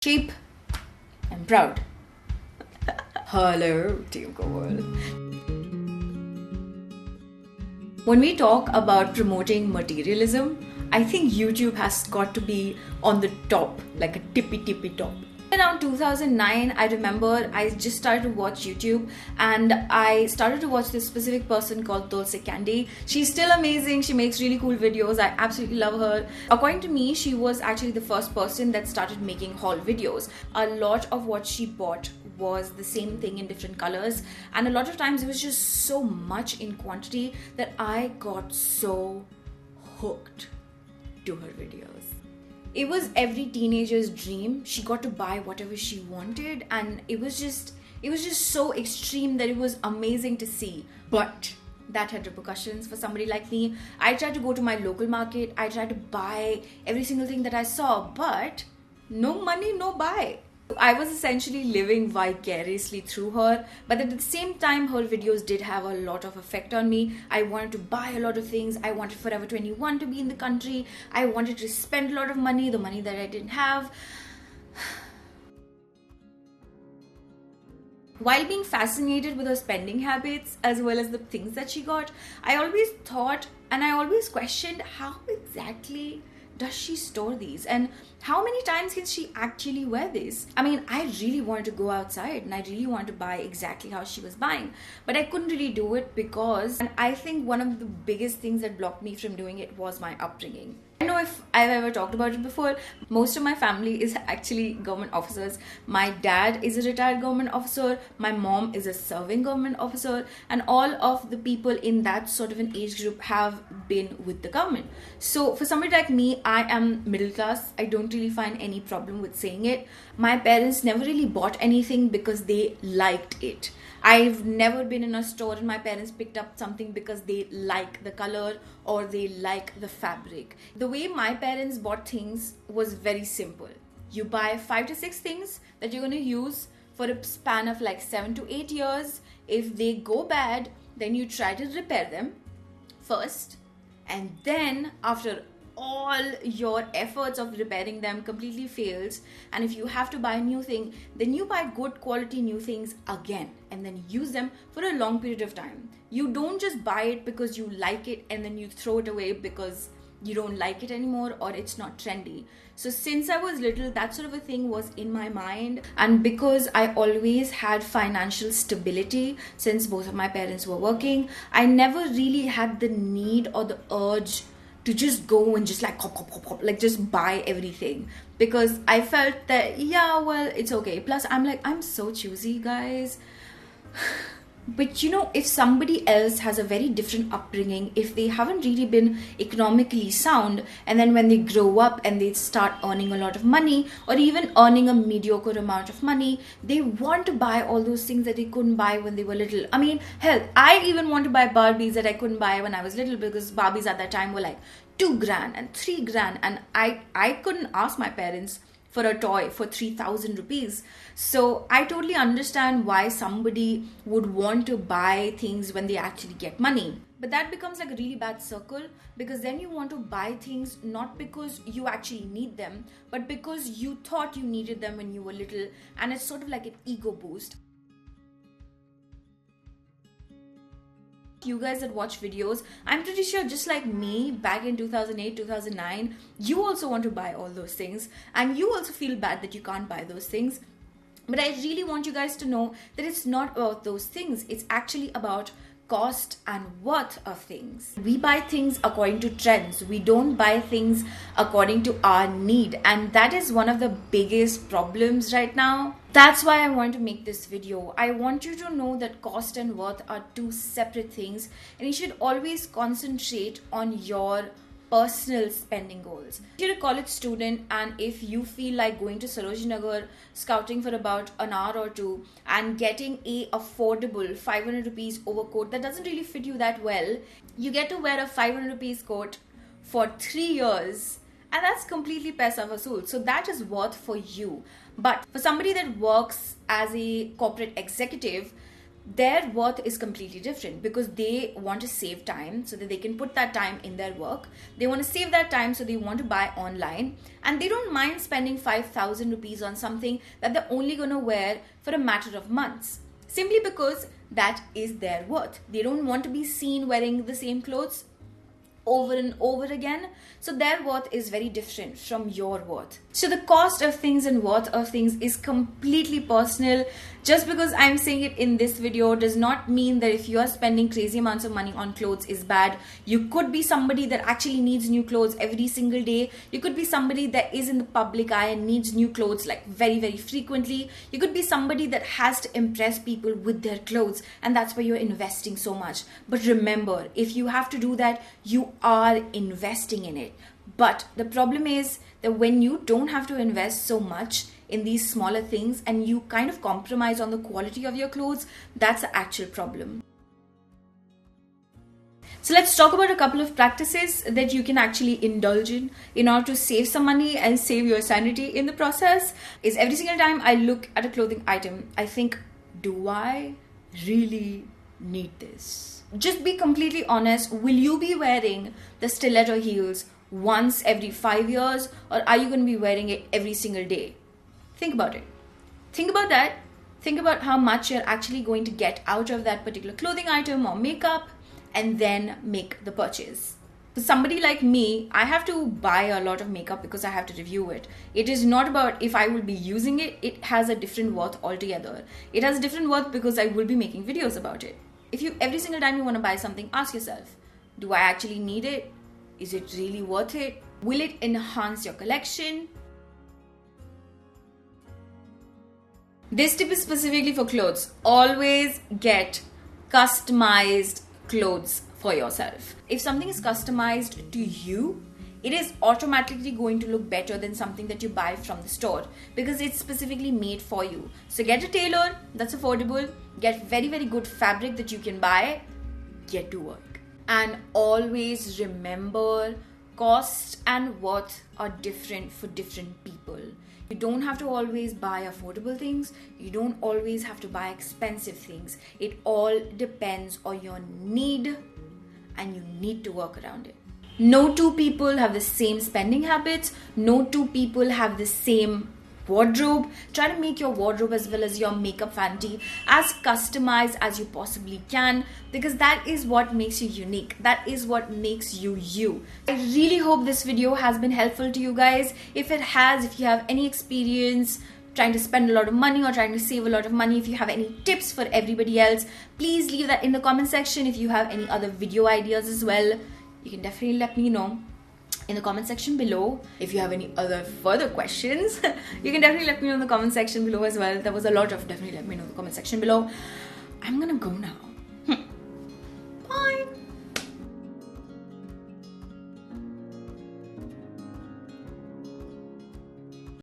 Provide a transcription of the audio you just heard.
Cheap and proud. Hello, Team Komal. When we talk about promoting materialism, I think YouTube has got to be on the top, like a tippy top. Around 2009, I remember I just started to watch YouTube and I started to watch this specific person called Dulce Candy. She's still amazing. She makes really cool videos. I absolutely love her. According to me, she was actually the first person that started making haul videos. A lot of what she bought was the same thing in different colors, and a lot of times it was just so much in quantity that I got so hooked to her videos. It was every teenager's dream. She got to buy whatever she wanted, and it was just so extreme that it was amazing to see. But that had repercussions for somebody like me. I tried to go to my local market, I tried to buy every single thing that I saw, but no money, no buy. I was essentially living vicariously through her, but at the same time her videos did have a lot of effect on me. I wanted to buy a lot of things. I wanted Forever 21 to be in the country. I wanted to spend a lot of money, the money that I didn't have. While being fascinated with her spending habits as well as the things that she got, I always thought and I always questioned, how exactly does she store these, and how many times can she actually wear this? I mean, I really wanted to go outside and I really wanted to buy exactly how she was buying, but I couldn't really do it because, and I think one of the biggest things that blocked me from doing it was my upbringing. I don't know if I've ever talked about it before. Most of my family is actually government officers. My dad is a retired government officer. My mom is a serving government officer. And all of the people in that sort of an age group have been with the government. So for somebody like me, I am middle class. I don't really find any problem with saying it. My parents never really bought anything because they liked it. I've never been in a store and my parents picked up something because they like the color or they like the fabric. The way my parents bought things was very simple. You buy 5 to 6 things that you're going to use for a span of like 7 to 8 years. If they go bad, then you try to repair them first, and then after all your efforts of repairing them completely fails, and if you have to buy a new thing, then you buy good quality new things again and then use them for a long period of time. You don't just buy it because you like it and then you throw it away because you don't like it anymore or it's not trendy. So since I was little, that sort of a thing was in my mind, and because I always had financial stability since both of my parents were working, I never really had the need or the urge to just go and just like hop, like just buy everything, because I felt that, yeah, well, it's okay. Plus I'm so choosy, guys. But you know, if somebody else has a very different upbringing, if they haven't really been economically sound, and then when they grow up and they start earning a lot of money or even earning a mediocre amount of money, they want to buy all those things that they couldn't buy when they were little. I mean, hell, I even want to buy Barbies that I couldn't buy when I was little, because Barbies at that time were like 2 grand and 3 grand, and I couldn't ask my parents for a toy for 3,000 rupees. So I totally understand why somebody would want to buy things when they actually get money. But that becomes like a really bad circle, because then you want to buy things not because you actually need them, but because you thought you needed them when you were little, and it's sort of like an ego boost. You guys that watch videos, I'm pretty sure just like me back in 2008, 2009, you also want to buy all those things, and you also feel bad that you can't buy those things. But I really want you guys to know that it's not about those things. It's actually about cost and worth of things. We buy things according to trends. We don't buy things according to our need, and that is one of the biggest problems right now. That's why I want to make this video. I want you to know that cost and worth are two separate things, and you should always concentrate on your personal spending goals. If you're a college student and if you feel like going to Sarojini Nagar, scouting for about an hour or two and getting a affordable 500 rupees overcoat that doesn't really fit you that well, you get to wear a 500 rupees coat for 3 years, and that's completely paisa vasool. So that is worth for you. But for somebody that works as a corporate executive, their worth is completely different, because they want to save time so that they can put that time in their work. They want to save that time, so they want to buy online, and they don't mind spending 5,000 rupees on something that they're only going to wear for a matter of months, simply because that is their worth. They don't want to be seen wearing the same clothes over and over again. So their worth is very different from your worth. So the cost of things and worth of things is completely personal. Just because I'm saying it in this video does not mean that if you are spending crazy amounts of money on clothes is bad. You could be somebody that actually needs new clothes every single day. You could be somebody that is in the public eye and needs new clothes like very, very frequently. You could be somebody that has to impress people with their clothes, and that's why you're investing so much. But remember, if you have to do that, you are investing in it. But the problem is that when you don't have to invest so much in these smaller things and you kind of compromise on the quality of your clothes, that's the actual problem. So let's talk about a couple of practices that you can actually indulge in order to save some money and save your sanity in the process. Is every single time I look at a clothing item, I think, do I really need this? Just be completely honest. Will you be wearing the stiletto heels once every 5 years, or are you going to be wearing it every single day? Think about it. Think about that. Think about how much you're actually going to get out of that particular clothing item or makeup, and then make the purchase. For somebody like me, I have to buy a lot of makeup because I have to review it. It is not about if I will be using it. It has a different worth altogether. It has a different worth because I will be making videos about it. If you, every single time you want to buy something, ask yourself, do I actually need it? Is it really worth it? Will it enhance your collection? This tip is specifically for clothes. Always get customized clothes for yourself. If something is customized to you, it is automatically going to look better than something that you buy from the store, because it's specifically made for you. So get a tailor that's affordable, get very, very good fabric that you can buy, get to work. And always remember, cost and worth are different for different people. You don't have to always buy affordable things. You don't always have to buy expensive things. It all depends on your need, and you need to work around it. No two people have the same spending habits. No two people have the same wardrobe. Try to make your wardrobe as well as your makeup vanity as customized as you possibly can, because that is what makes you unique. That is what makes you you. I really hope this video has been helpful to you guys. If it has, if you have any experience trying to spend a lot of money or trying to save a lot of money, if you have any tips for everybody else, please leave that in the comment section. If you have any other video ideas as well, you can definitely let me know in the comment section below. If you have any other further questions, you can definitely let me know in the comment section below as well. There was a lot of definitely let me know in the comment section below. I'm gonna go now.